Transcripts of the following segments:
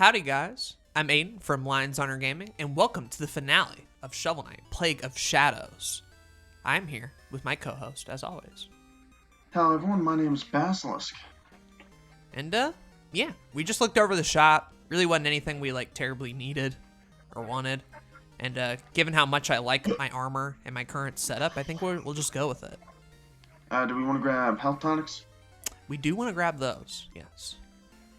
Howdy guys, I'm Aden from Lions Honor Gaming, and welcome to the finale of Shovel Knight, Plague of Shadows. I'm here with my co-host, as always. Hello everyone, my name is Basilisk. And, yeah, we just looked over the shop. Really wasn't anything we, terribly needed or wanted. And, given how much I like my armor and my current setup, I think we'll just go with it. Do we want to grab health tonics? We do want to grab those, yes.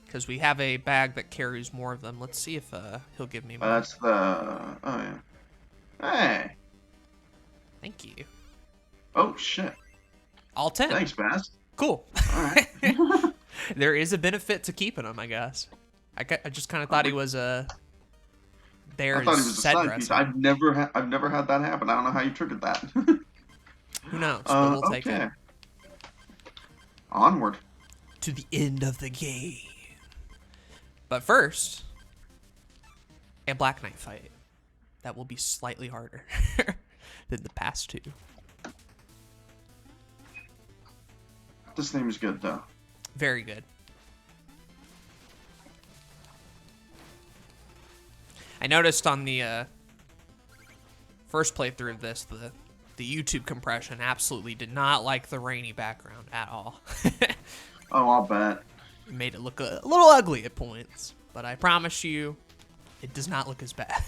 Because we have a bag that carries more of them. Let's see if he'll give me more. That's the... oh yeah. Hey! Thank you. Oh shit. All 10. Thanks, Bass. Cool. Alright. There is a benefit to keeping him, I guess. I just kind of thought he was there. I thought he was a side piece. I've never had that happen. I don't know how you triggered that. Who knows? But we'll take okay. it. Onward. To the end of the game. But first, a Black Knight fight. That will be slightly harder than the past two. This name is good, though. Very good. I noticed on the first playthrough of this, the YouTube compression absolutely did not like the rainy background at all. Oh, I'll bet. It made it look a little ugly at points, but I promise you, it does not look as bad.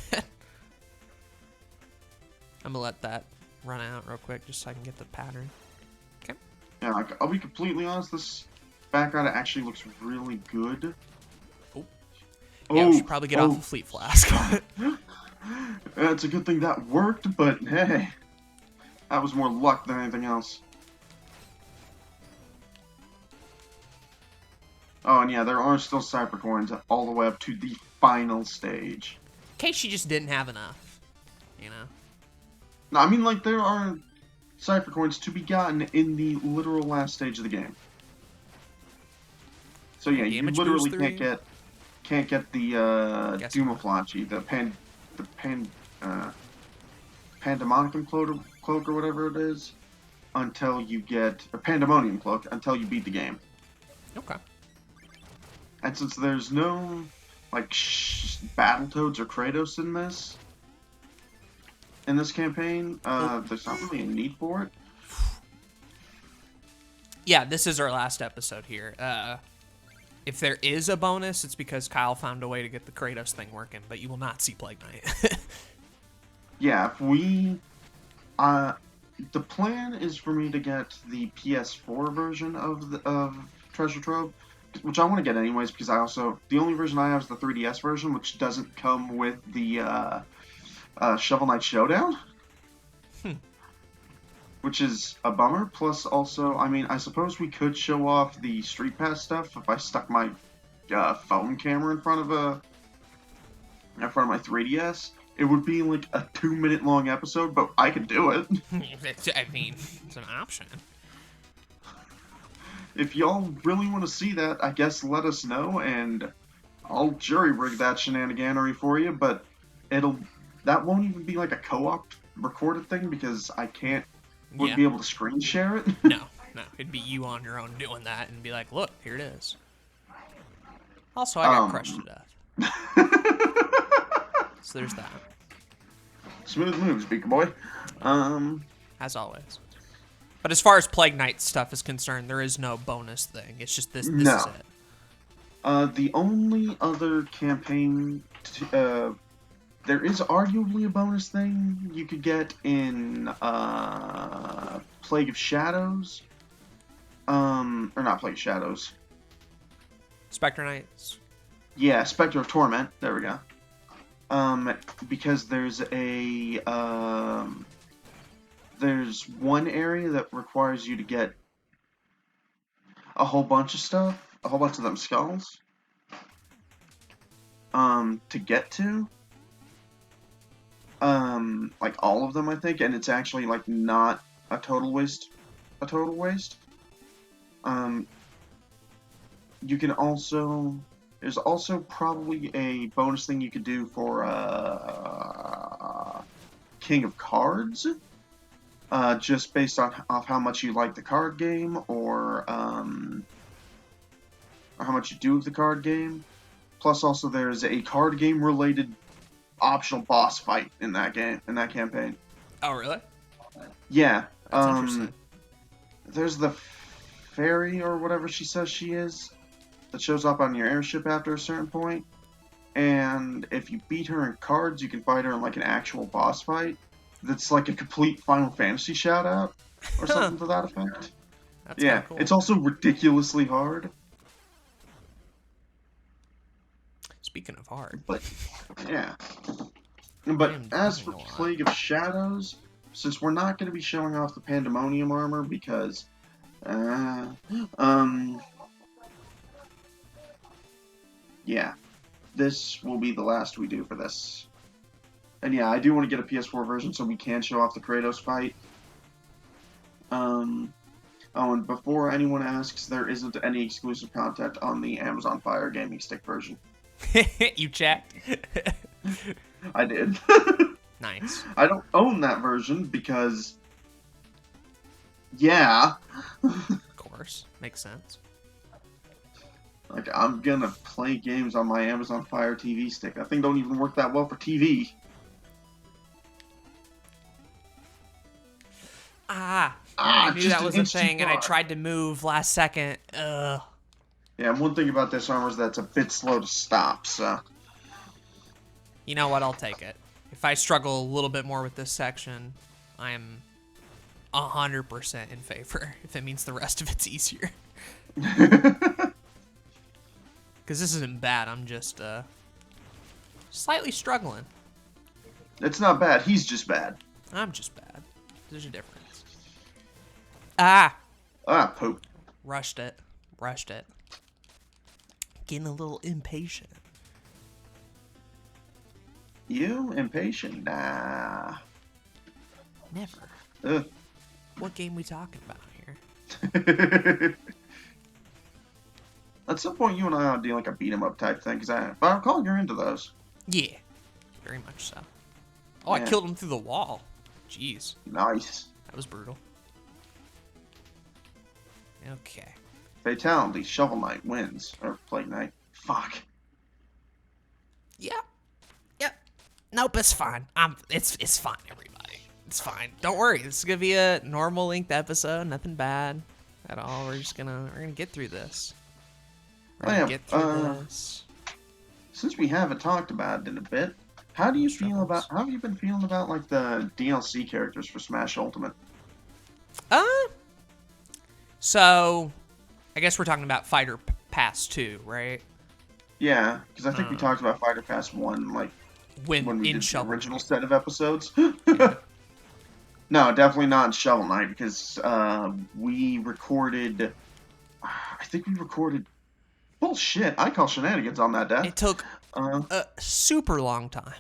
I'm gonna let that run out real quick just so I can get the pattern. Okay. Yeah, I'll be completely honest, this background actually looks really good. Oh. Yeah, we should probably get off the Fleet Flask. It's a good thing that worked, but hey, that was more luck than anything else. Oh, and yeah, there are still Cypher coins all the way up to the final stage. In case you just didn't have enough, you know? No, I mean, there are Cypher coins to be gotten in the literal last stage of the game. So yeah, you literally can't get the Doomaflachi, the Pandemonium cloak or whatever it is, until you get or Pandemonium cloak until you beat the game. Okay. And since there's no Battletoads or Kratos in this campaign, there's not really a need for it. Yeah, this is our last episode here. If there is a bonus, it's because Kyle found a way to get the Kratos thing working, but you will not see Plague Knight. Yeah, if we... the plan is for me to get the PS4 version of Treasure Trove, which I want to get anyways, because the only version I have is the 3DS version, which doesn't come with the Shovel Knight Showdown. Which is a bummer. Plus, also, I mean, I suppose we could show off the Street Pass stuff if I stuck my phone camera in front of my 3DS. It would be like a 2-minute long episode, but I could do it. I mean, it's an option. If y'all really want to see that, I guess let us know, and I'll jury-rig that shenaniganery for you, but that won't even be like a co-op recorded thing, because I wouldn't be able to screen share it. No, it'd be you on your own doing that, and be like, look, here it is. Also, I got crushed to death. So there's that. Smooth moves, Beaker Boy. As always. But as far as Plague Knight stuff is concerned, there is no bonus thing. It's just this is it. The only other campaign... there is arguably a bonus thing you could get in Plague of Shadows. Or not Plague of Shadows. Spectre Knights? Yeah, Spectre of Torment. There we go. Because there's there's one area that requires you to get a whole bunch of stuff, a whole bunch of them skulls, to get to. All of them, I think, and it's actually, not a total waste. You can also... There's also probably a bonus thing you could do for, King of Cards, just based off how much you like the card game, or how much you do of the card game. plus also there's a card game related optional boss fight in that campaign. Oh, really? Yeah. That's interesting. There's the fairy or whatever she says she is that shows up on your airship after a certain point. And if you beat her in cards, you can fight her in like an actual boss fight. That's like a complete Final Fantasy shout out or something to that effect. That's Yeah, cool. it's also ridiculously hard. Speaking of hard. But yeah. But I am as for dying a lot. Plague of Shadows, since we're not going to be showing off the Pandemonium armor because yeah, this will be the last we do for this. And yeah, I do want to get a PS4 version so we can show off the Kratos fight. Oh, and before anyone asks, there isn't any exclusive content on the Amazon Fire Gaming Stick version. You checked? I did. Nice. I don't own that version because, yeah. Of course. Makes sense. Like, I'm gonna play games on my Amazon Fire TV Stick. That thing don't even work that well for TV. I knew just that was an a inch too thing, and I far. tried to move last second. Ugh. Yeah, and one thing about this armor is that it's a bit slow to stop, so. You know what? I'll take it. If I struggle a little bit more with this section, I am 100% in favor. If it means the rest of it's easier. Because this isn't bad. I'm just slightly struggling. It's not bad, he's just bad. I'm just bad. There's a difference. Poop. Rushed it. Getting a little impatient. You impatient? Nah. Never. Ugh. What game we talking about here? At some point, you and I ought to do like a beat 'em up type thing, because I recall you're into those. Yeah. Very much so. Oh, Yeah. I killed him through the wall. Jeez. Nice. That was brutal. Okay. Fatality, Shovel Knight wins. Or Plague Knight. Fuck. Yep. Nope, it's fine. It's fine, everybody. It's fine. Don't worry. This is gonna be a normal length episode. Nothing bad at all. We're gonna get through this. We're gonna get through this. Since we haven't talked about it in a bit, how have you been feeling about like the DLC characters for Smash Ultimate? So, I guess we're talking about Fighter Pass 2, right? Yeah, because I think we talked about Fighter Pass 1 like when we did the Shovel original Knight. set of episodes. No, definitely not in Shovel Knight because we recorded. I think we recorded. Bullshit! I call shenanigans on that death. It took a super long time.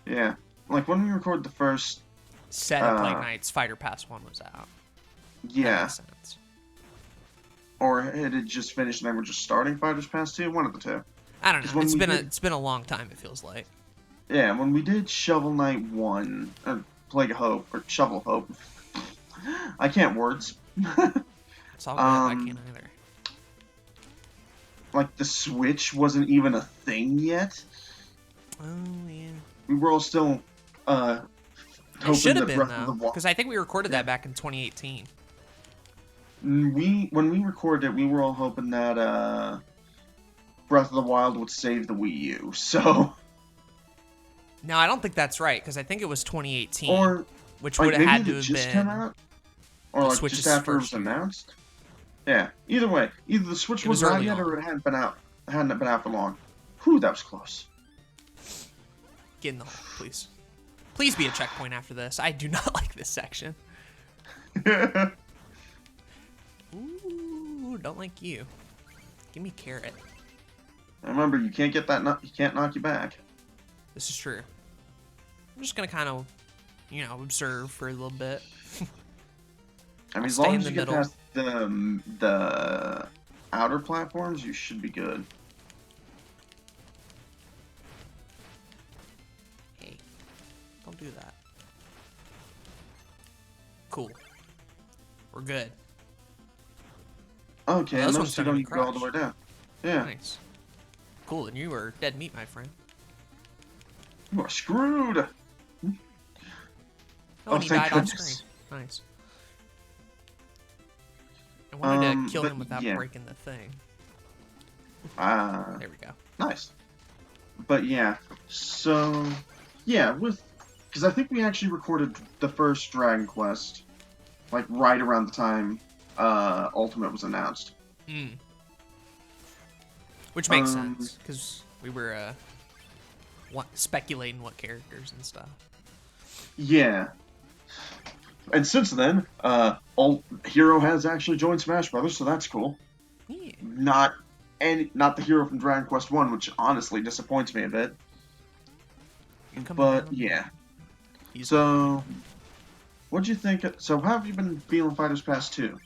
Yeah, like when we recorded the first. Set of Plague Knights, Fighter Pass 1 was out. That Yeah, makes sense. or it had just finished and then we're just starting Fighters Pass 2. One of the two. I don't 'Cause know. when It's been a long time. It feels like. Yeah, when we did Shovel Knight 1, or Plague of Hope, or Shovel of Hope, I can't words. It's all good. I can't either. Like, the Switch wasn't even a thing yet. Oh yeah. We were all still, It hoping should have that been Breath of though, the Wild... because I think we recorded that back in 2018. When we recorded it, we were all hoping that, Breath of the Wild would save the Wii U, so... No, I don't think that's right, because I think it was 2018, Or, which like, would have maybe had it to had have just been. come out? Or, the like, Switch's just after it was first year. announced? Yeah, either way. Either the Switch It was wasn't out early yet, on. or it hadn't been out for long. Whew, that was close. Get in the hole, please. Please be a checkpoint after this. I do not like this section. Ooh, don't like you. Give me carrot. Remember, you can't get that. He can't knock you back. This is true. I'm just gonna kind of, observe for a little bit. I mean, as stay long in as the you get middle. past the outer platforms, you should be good. Hey, don't do that. Cool. We're good. Okay, Well, and this those one's two starting don't to even go all the crash. way down. Yeah. Nice. Cool, and you were dead meat, my friend. You are screwed. Oh, Oh, and he thank died off goodness. screen. Nice. I wanted to kill but him without yeah. breaking the thing. Ah, There we go. nice. But yeah, so yeah, because I think we actually recorded the first Dragon Quest like right around the time Ultimate was announced. Mm. Which makes Um, sense, because we were speculating what characters and stuff. Yeah, and since then, Hero has actually joined Smash Brothers, so that's cool. Yeah. Not the hero from Dragon Quest 1, which honestly disappoints me a bit. You coming But down? yeah. He's So, what'd you think? So, how have you been feeling Fighters Pass 2?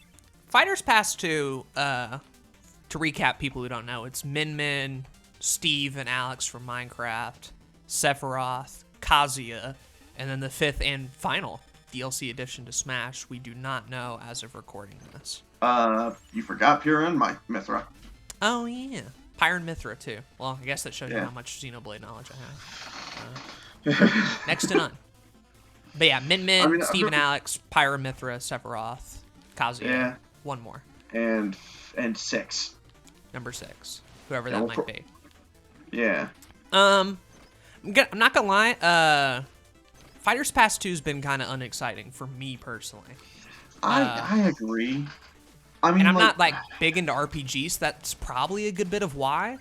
Fighters Pass 2, to recap people who don't know, it's Min Min, Steve and Alex from Minecraft, Sephiroth, Kazuya, and then the 5th and final DLC addition to Smash we do not know as of recording this. You forgot Pura and Mithra. Oh, yeah. Pyre and Mithra, too. Well, I guess that shows you Yeah. how much Xenoblade knowledge I have. Next to none. But yeah, Min Min, I mean, Steve and Alex, Pyre, Mithra, Sephiroth, Kazuya. Yeah. One more. And 6. Number 6. Whoever Yeah, that we'll might be. Yeah. I'm not gonna lie. Fighters Pass 2's been kind of unexciting for me personally. I agree. I mean, And I'm not like big into RPGs. So that's probably a good bit of why.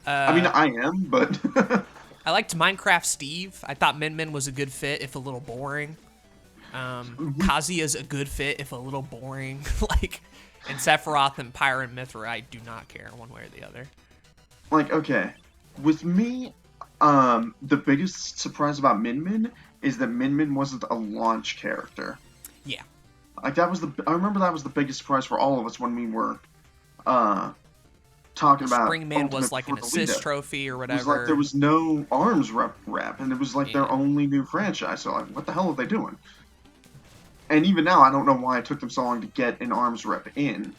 I mean, I am, but I liked Minecraft Steve. I thought Min Min was a good fit, if a little boring. Kazuya's a good fit, if a little boring. And Sephiroth and Pyre and Mithra, I do not care one way or the other. like, okay, with me, the biggest surprise about Min Min is that Min Min wasn't a launch character. Yeah. Like I remember that was the biggest surprise for all of us when we were, talking about Spring Man Ultimate was like an before assist Alita. trophy or It whatever. was like there was no ARMS rep, and it was like their Yeah. only new franchise. So like, what the hell are they doing? And even now, I don't know why it took them so long to get an ARMS rep in.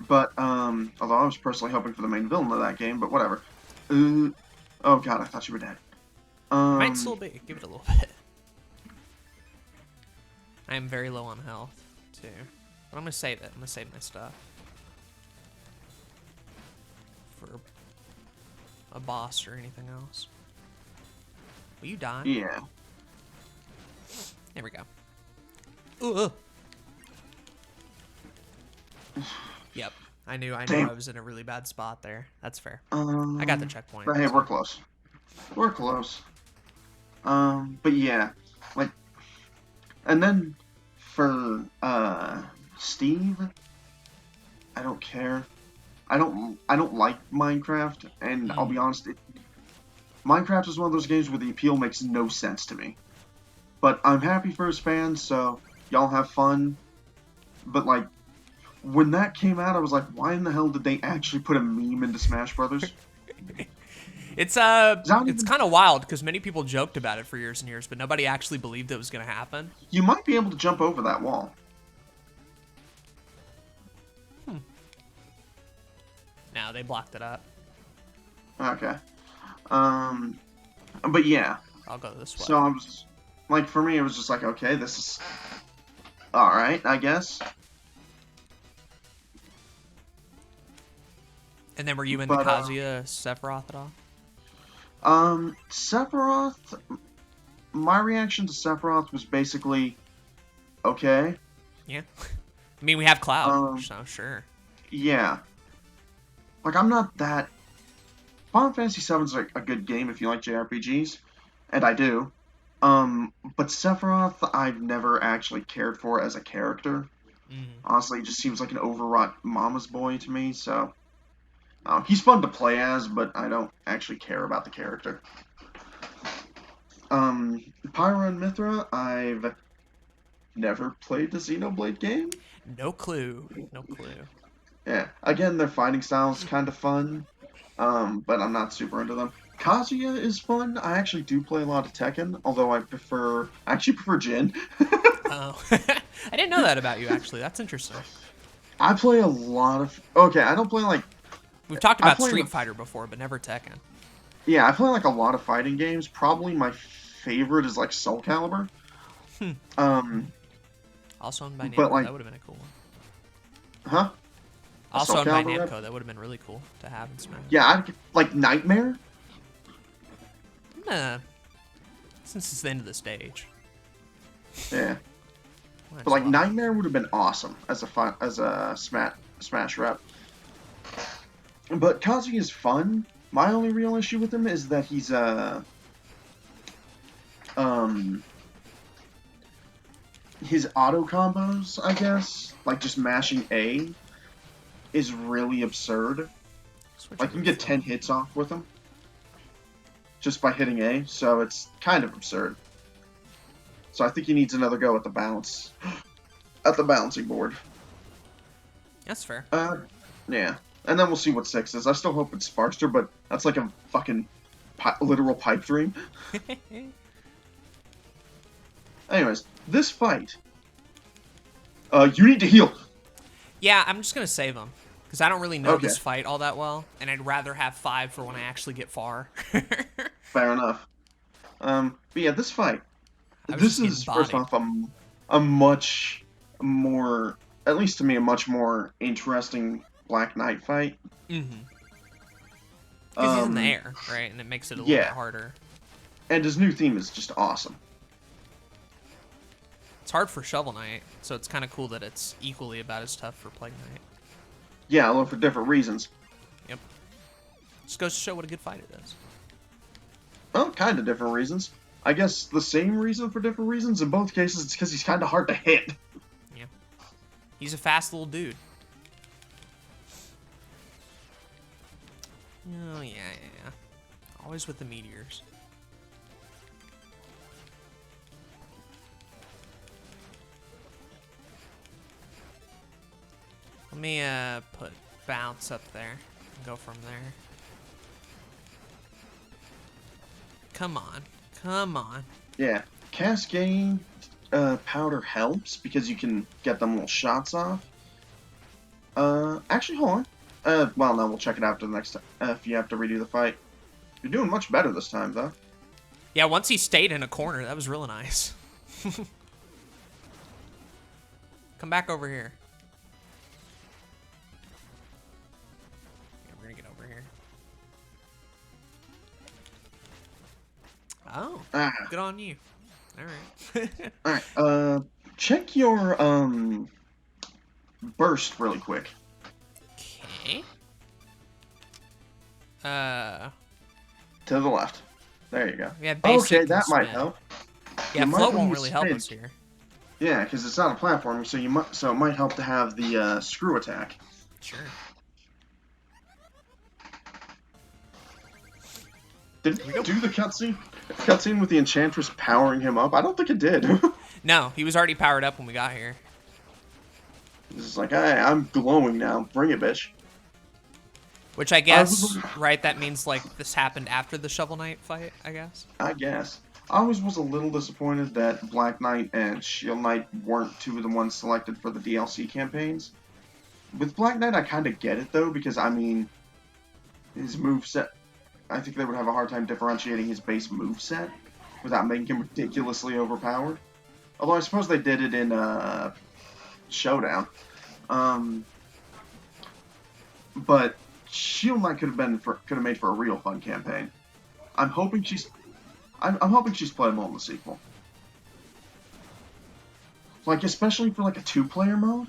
But although I was personally hoping for the main villain of that game, but whatever. Oh god, I thought you were dead. Might still be. Give it a little bit. I am very low on health, too. But I'm going to save it. I'm going to save my stuff. For a boss or anything else. Will you die? Yeah. There we go. Ooh. Yep. I knew Damn. I was in a really bad spot there. That's fair. I got the checkpoint. But hey, we're close. We're close. But yeah, like, and then for Steve, I don't care. I don't like Minecraft, and I'll be honest, Minecraft is one of those games where the appeal makes no sense to me. But I'm happy for his fans, so y'all have fun. But like, when that came out, I was like, why in the hell did they actually put a meme into Smash Brothers? It's kind of wild because many people joked about it for years and years, but nobody actually believed it was going to happen. You might be able to jump over that wall. No, they blocked it up. Okay. But yeah. I'll go this way. So I was like, for me, it was just like, okay, this is all right, I guess. And then were you into But, Kazuya Sephiroth at all? Sephiroth. My reaction to Sephiroth was basically, okay, Yeah. I mean, we have Cloud, Um, so sure. yeah. Like, I'm not that. Final Fantasy VII's like a good game if you like JRPGs, and I do. But Sephiroth, I've never actually cared for as a character. Honestly, he just seems like an overwrought mama's boy to me. So, he's fun to play as, but I don't actually care about the character. Pyra and Mithra, I've never played the Xenoblade game. No clue. No clue. Yeah, again, their fighting style's kind of fun, but I'm not super into them. Kazuya is fun. I actually do play a lot of Tekken, although I actually prefer Jin. Oh, I didn't know that about you. Actually, that's interesting. I play a lot of. Okay, I don't play like We've talked I about play Street Fighter before, but never Tekken. Yeah, I play like a lot of fighting games. Probably my favorite is like Soul Calibur. Um, Also owned by but Namco, like, that would have been a cool one. huh? A Also Soul owned by Calibur rep? Namco, that would have been really cool to have in Smash. Yeah, like Nightmare. Nah, since it's the end of the stage. Yeah, Might but as like well. Nightmare would have been awesome as a Smash rep. But Kazuya is fun. My only real issue with him is that he's his auto combos, I guess, like just mashing A, is really absurd. Switch Like you can over get 10 from- hits off with him just by hitting A, so it's kind of absurd. So I think he needs another go at the balance, at the balancing board. That's fair. Yeah. And then we'll see what 6 is. I still hope it's Sparkster, but that's like a fucking literal pipe dream. Anyways, this fight. You need to heal. Yeah, I'm just gonna save him because I don't really know Okay. this fight all that well, and I'd rather have 5 for when I actually get far. Fair enough. But yeah, this fight. I was This just is, getting first off, a much more, at least to me, a much more interesting Black Knight fight. Mm-hmm. Because he's in the air, right? And it makes it a little bit harder. And his new theme is just awesome. It's hard for Shovel Knight, so it's kind of cool that it's equally about as tough for Plague Knight. Yeah, although for different reasons. Yep. Just goes to show what a good fight it is. Well, kind of different reasons. I guess the same reason for different reasons. In both cases, it's because he's kind of hard to hit. Yeah. He's a fast little dude. Oh, yeah. Always with the meteors. Let me put bounce up there and go from there. Come on. Yeah, Cascade powder helps because you can get them little shots off. Actually, hold on. Well, no, we'll check it after the next time, if you have to redo the fight. You're doing much better this time, though. Yeah, once he stayed in a corner, that was really nice. Come back over here. Yeah, we're gonna get over here. Oh, good on you. All right. Alright, check your, burst really quick. Okay. To the left. There you go. Yeah, basic Okay, and that might spin. help. Yeah, You might float wanna won't use really help spin. us here. Yeah, because it's not a platform, so it might help to have the screw attack. Sure. Did we do the cutscene with the Enchantress powering him up? I don't think it did. No, he was already powered up when we got here. It's just like, hey, I'm glowing now. Bring it, bitch. Which I guess, right, that means, like, this happened after the Shovel Knight fight, I guess? I guess. I always was a little disappointed that Black Knight and Shield Knight weren't two of the ones selected for the DLC campaigns. With Black Knight, I kind of get it, though, because, I mean, his moveset, I think they would have a hard time differentiating his base moveset without making him ridiculously overpowered. Although I suppose they did it in Showdown. But Shield Knight could have made for a real fun campaign. I'm hoping she's playable in the sequel. Like, especially for like a 2-player mode.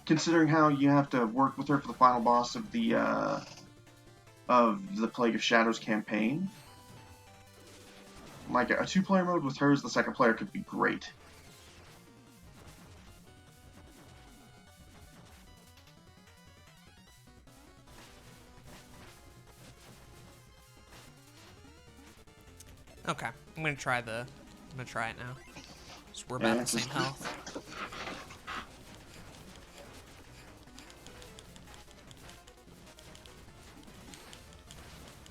Considering how you have to work with her for the final boss of the Plague of Shadows campaign. Like, a 2-player mode with her as the second player could be great. Okay, I'm gonna try it now. So we're about the same health.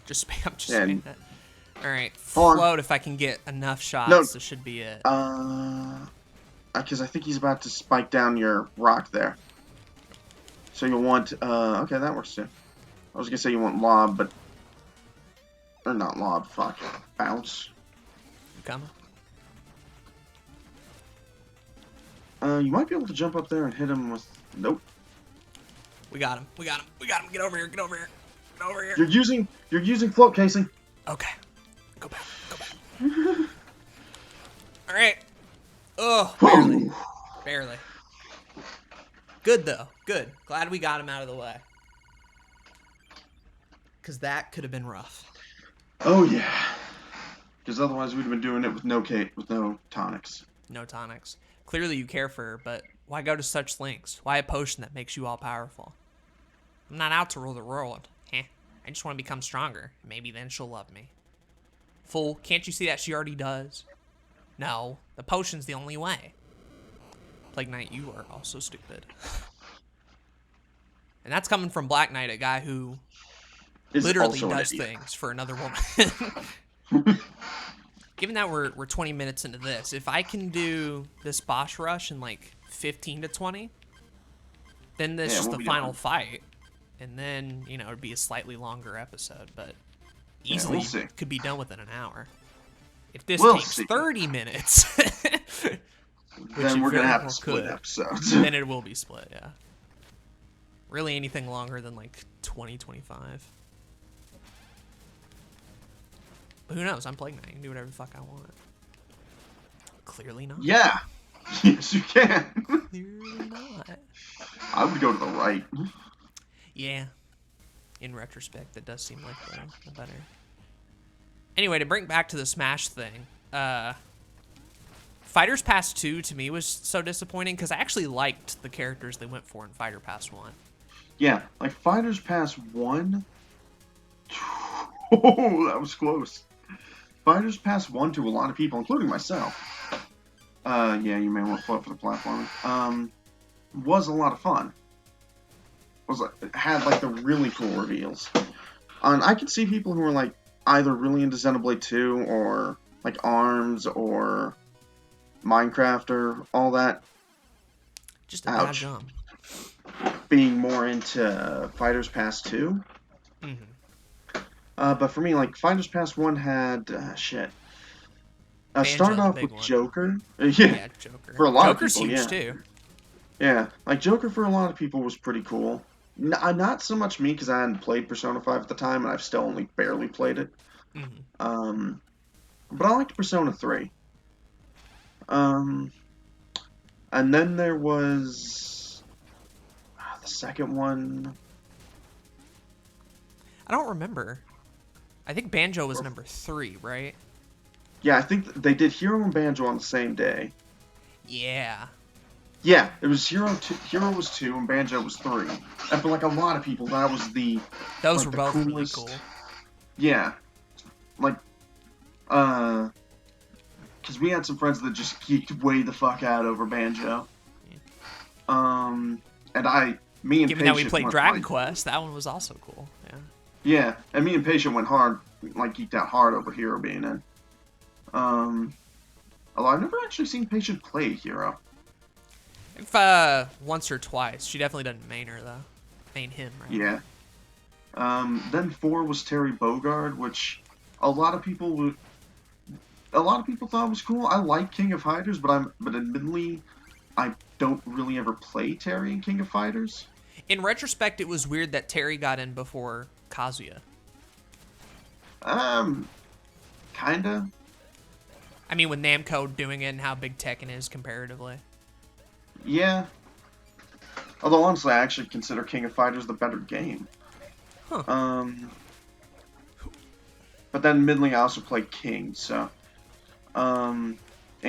Just spam that. Alright, float if I can get enough shots. No. This should be it. Because I think he's about to spike down your rock there. So you'll want, okay, that works too. I was gonna say you want lob, but, or not lob, fuck, bounce. You coming? You might be able to jump up there and hit him with, nope. We got him. We got him. We got him. Get over here. Get over here. Get over here. You're using float casing. Okay. Go back. Go back. All right. Oh, barely. Barely. Good, though. Good. Glad we got him out of the way. Because that could have been rough. Oh, yeah. Because otherwise we'd have been doing it with no tonics. No tonics. Clearly you care for her, but why go to such lengths? Why a potion that makes you all powerful? I'm not out to rule the world. Heh. I just want to become stronger. Maybe then she'll love me. Fool, can't you see that she already does? No, the potion's the only way. Plague Knight, you are also stupid. And that's coming from Black Knight, a guy who literally does things for another woman. Given that we're 20 minutes into this, if I can do this boss rush in like 15 to 20, then this is the final fight. And then, you know, it'd be a slightly longer episode, but easily could be done within an hour. If this takes 30 minutes, then we're going to have to split episodes. Then it will be split, yeah. Really anything longer than like 20, 25. But who knows? I'm Plague Knight. I can do whatever the fuck I want. Clearly not. Yeah. Yes, you can. Clearly not. I would go to the right. Yeah. In retrospect, that does seem like the better. Anyway, to bring back to the Smash thing, Fighters Pass 2 to me was so disappointing because I actually liked the characters they went for in Fighter Pass 1. Yeah, like Fighters Pass 1. Oh, that was close. Fighters Pass 1 to a lot of people, including myself. Yeah, you may want to float for the platform. Was a lot of fun. It had like the really cool reveals. And I could see people who were like either really into Xenoblade 2 or like ARMS or Minecraft or all that. Just a bad jump. Being more into Fighters Pass 2. Mm-hmm. But for me, like, Fighters Pass 1 had, started off with Joker. Yeah, Joker. For a lot Joker's of people, huge, too. Yeah, like, Joker for a lot of people was pretty cool. Not so much me, because I hadn't played Persona 5 at the time, and I've still only barely played it. Mm-hmm. But I liked Persona 3. And then there was the second one. I don't remember. I think Banjo was number 3, right? Yeah, I think they did Hero and Banjo on the same day. Yeah. Yeah, it was Hero was 2 and Banjo was 3. And for like a lot of people, that was those were both really cool. Yeah. Like, because we had some friends that just geeked way the fuck out over Banjo. Yeah. And me and Given that we played Dragon Quest, that one was also cool. Yeah. Yeah, and me and Patient went hard, like geeked out hard over Hero being in. Although I've never actually seen Patient play Hero. If once or twice, she definitely doesn't main her though. Main him, right? Yeah. Then 4 was Terry Bogard, which a lot of people thought was cool. I like King of Fighters, but admittedly, I don't really ever play Terry in King of Fighters. In retrospect, it was weird that Terry got in before Kazuya. Kinda. I mean, with Namco doing it and how big Tekken is comparatively. Yeah. Although, honestly, I actually consider King of Fighters the better game. Huh. But then, admittedly, I also played King, so... and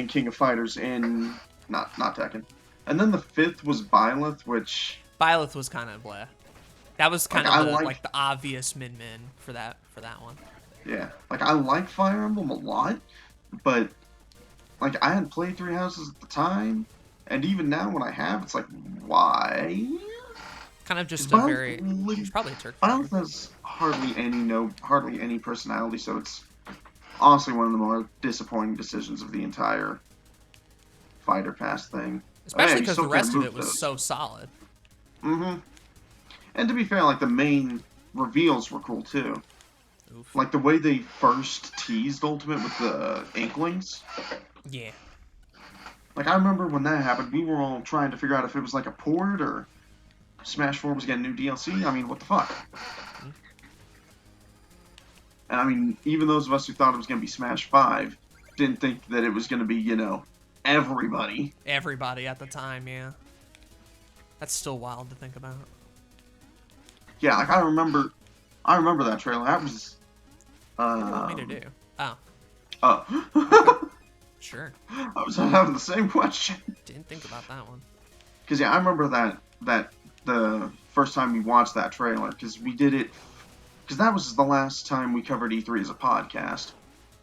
King of Fighters in... Not Tekken. And then the 5th was Byleth, which... Byleth was kind of blah. That was kind of the obvious min-min for that one. Yeah. Like, I like Fire Emblem a lot, but... Like, I hadn't played Three Houses at the time, and even now when I have, it's like, why? Kind of just a very... It's probably a Turk. Byleth has hardly any personality, so it's honestly one of the more disappointing decisions of the entire Fighter Pass thing. Especially because the rest of it was so solid. Mm-hmm. And to be fair, like, the main reveals were cool, too. Oof. Like, the way they first teased Ultimate with the Inklings. Yeah. Like, I remember when that happened, we were all trying to figure out if it was, like, a port or Smash 4 was getting new DLC. I mean, what the fuck? And, I mean, even those of us who thought it was going to be Smash 5 didn't think that it was going to be, you know, everybody. Everybody at the time, yeah. That's still wild to think about. Yeah, like, I remember that trailer. That was... What do you want me to do? Oh, Oh. sure. I was having the same question. Didn't think about that one. Because, yeah, I remember that the first time we watched that trailer, because we did it... Because that was the last time we covered E3 as a podcast.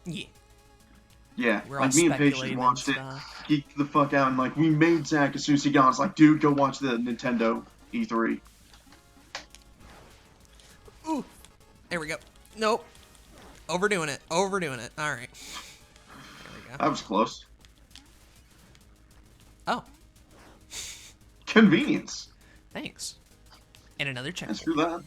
Yeah. Yeah, We're like, all me and Patience speculating watched and it, stuff. geeked the fuck out, and, like, we made Zach as soon as he got on. It's like, dude, go watch the Nintendo E3. Ooh. There we go. Nope. Overdoing it. Overdoing it. All right. There we go. That was close. Oh, Convenience. thanks. And another check. And screw that.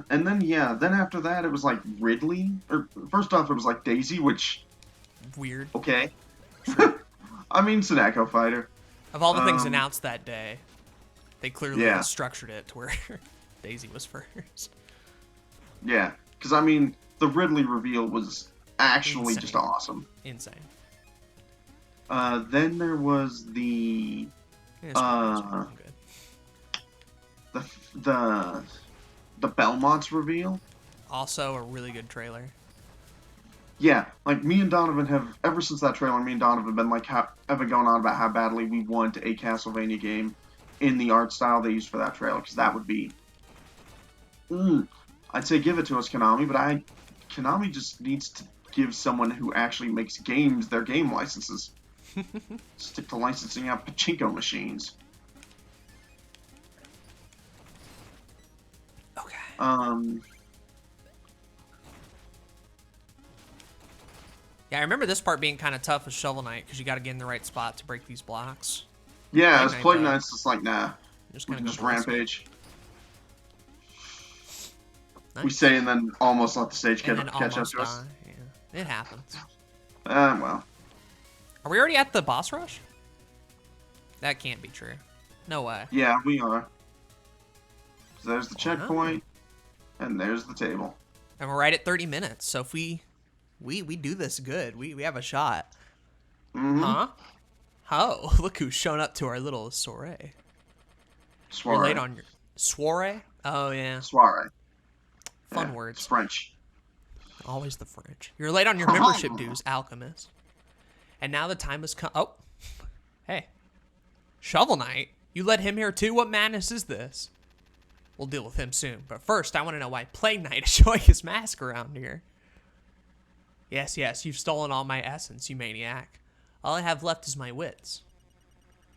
And then, yeah, then after that, it was, like, Ridley. Or, first off, it was, like, Daisy, which, Weird. okay. I mean, it's an Echo Fighter. Of all the things announced that day, they clearly Yeah. structured it to where Daisy was first. Yeah, because, I mean, the Ridley reveal was actually just Insane. awesome. Insane. Then there was the... Yeah, it's good. The Belmonts reveal. Also, a really good trailer. Yeah, like, me and Donovan have, ever since that trailer, me and Donovan have been, like, have been going on about how badly we want a Castlevania game in the art style they used for that trailer, because that would be... I'd say give it to us, Konami, but Konami just needs to give someone who actually makes games their game licenses. Stick to licensing out pachinko machines. Okay. Yeah, I remember this part being kind of tough with Shovel Knight, because you got to get in the right spot to break these blocks. Yeah, as Knight, Plague though, Knight's just like, nah, Just we kind can of just rampage. Nice. We say and then almost let the stage And then catch up almost to us. die. Yeah, it happens. Well. Are we already at the boss rush? That can't be true. No way. Yeah, we are. So there's the Wow. checkpoint, and there's the table. And we're right at 30 minutes. So if we do this good, we have a shot. Mm-hmm. Huh? Oh, look who's shown up to our little soiree. Soiree. You're late on your soiree? Oh yeah. Soiree. Fun Yeah, words. It's French. Always the French. You're late on your membership dues, Alchemist. And now the time has come. Oh, hey, Shovel Knight. You let him here too? What madness is this? We'll deal with him soon. But first, I want to know why Plague Knight is showing his mask around here. Yes, you've stolen all my essence, you maniac. All I have left is my wits.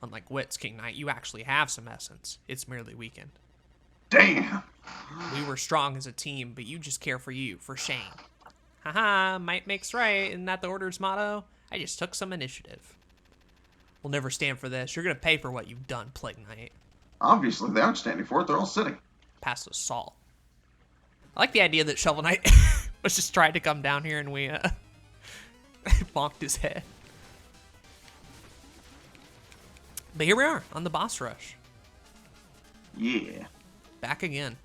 Unlike wits, King Knight, you actually have some essence. It's merely weakened. Damn. We were strong as a team, but you just care for you, for shame. Haha, might makes right, isn't that the Order's motto? I just took some initiative. We'll never stand for this. You're gonna pay for what you've done, Plague Knight. Obviously, they aren't standing for it. They're all sitting. Pass assault. I like the idea that Shovel Knight was just trying to come down here and we bonked his head. But here we are on the boss rush. Yeah. Back again.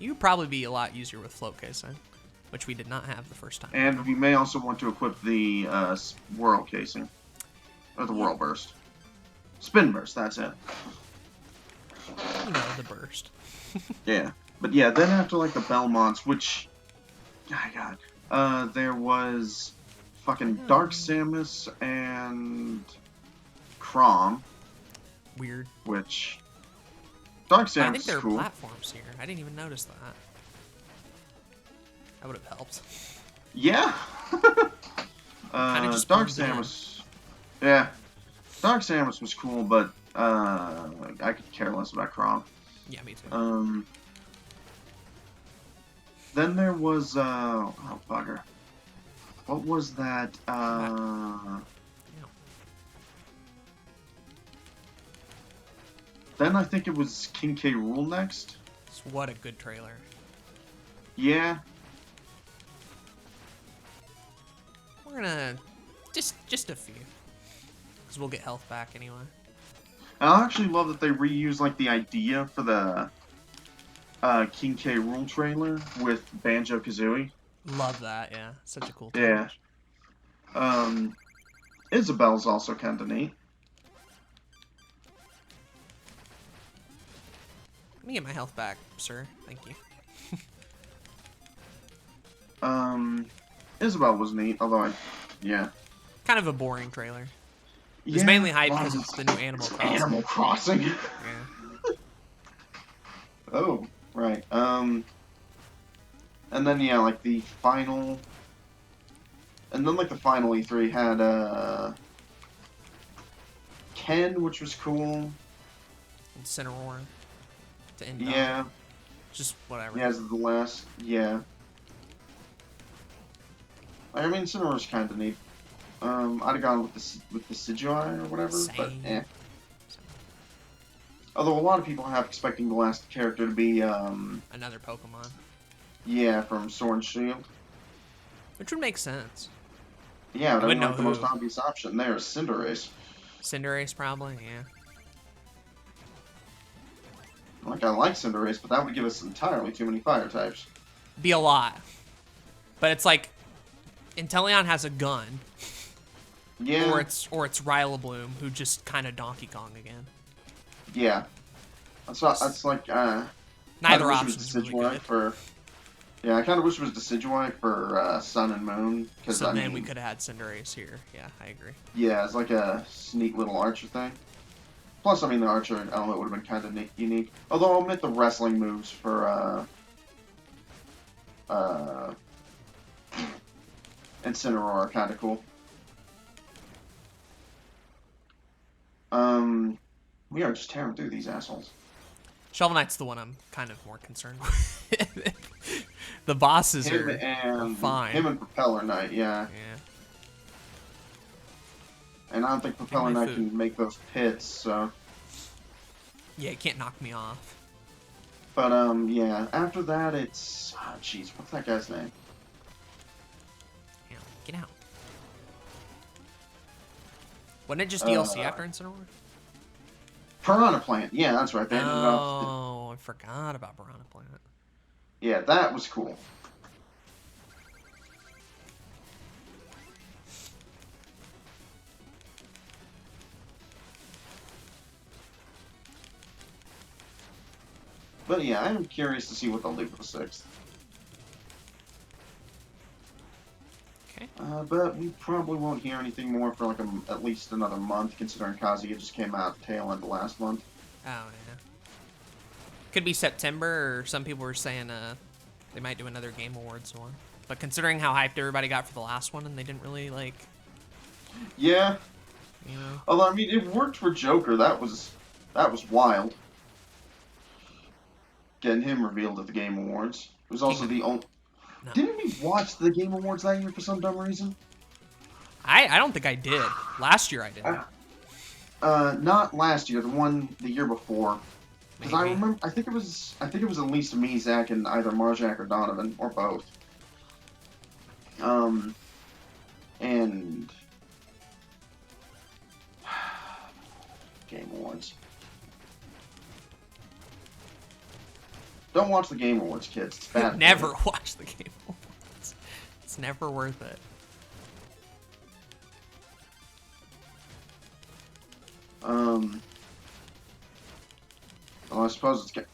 You would probably be a lot easier with float casing, which we did not have the first time. And we may also want to equip the whirl casing. Or the whirl burst. Spin burst, that's it. You know, the burst. Yeah. But yeah, then after like the Belmonts, which... My god. There was fucking Dark Samus and Crom, Weird. which... Dark Samus I think there is are cool. platforms here. I didn't even notice that. That would have helped. Yeah. just Dark moved in. Samus. Yeah. Dark Samus was cool, but I could care less about Crom. Yeah, me too. Then there was oh bugger. What was that? Then I think it was King K. Rool next. What a good trailer. Yeah. We're gonna just a few, because we'll get health back anyway. I actually love that they reuse like the idea for the King K. Rool trailer with Banjo-Kazooie. Love that, yeah. Such a cool touch. Yeah. Isabel's also kind of neat. Let me get my health back, sir. Thank you. Isabel was neat, although yeah. Kind of a boring trailer. It's Yeah, mainly hyped because it's the new Animal Crossing. Animal Crossing. Yeah. Oh, right. And then yeah, like the final, and then like the final E3 had Ken, which was cool. Incineroar to end Yeah. on. Just whatever. Yeah, as the last. Yeah. I mean, Incineroar's kind of neat. I'd have gone with the Sidgewai or whatever, but Same. Although a lot of people have expecting the last character to be Another Pokemon. yeah, from Sword and Shield. Which would make sense. Yeah, but I mean, wouldn't know like the most who. obvious option there is Cinderace. Cinderace, probably, yeah. Like, I like Cinderace, but that would give us entirely too many fire types. Be a lot. But it's like, Inteleon has a gun. Yeah. Or it's Rylabloom, who just kind of Donkey Kong again. Yeah. That's like, Neither option is really good. Yeah, I kind of wish it was Decidueye for Sun and Moon. So then we could have had Cinderace here. Yeah, I agree. Yeah, it's like a neat little Archer thing. Plus, I mean, the Archer element would have been kind of unique. Although I'll admit the wrestling moves for Incineroar are kind of cool. We are just tearing through these assholes. Shovel Knight's the one I'm kind of more concerned with. The bosses are fine. Him and Propeller Knight, yeah. Yeah. And I don't think Propeller Knight can make those pits, so... Yeah, it can't knock me off. But, yeah. After that, it's... Oh, jeez, what's that guy's name? Yeah, get out. Wasn't it just DLC after Incineroar? Piranha Plant. Yeah, that's right. They ended up... Oh, I forgot about Piranha Plant. Yeah, that was cool. But yeah, I'm curious to see what they'll do for the 6th. Okay. But we probably won't hear anything more for like at least another month, considering Kazuya just came out tail end of last month. Oh, yeah. Could be September, or some people were saying they might do another Game Awards one. But considering how hyped everybody got for the last one, and they didn't really, like... Yeah. You know? Although, I mean, it worked for Joker. That was wild. Getting him revealed at the Game Awards. It was also the only... No. Didn't we watch the Game Awards that year for some dumb reason? I don't think I did. Last year I did. Not last year. The year before. Because I remember, I think it was at least me, Zach, and either Marjack or Donovan, or both. And Game Awards. Don't watch the Game Awards, kids. It's bad. Never watch the Game Awards. It's never worth it.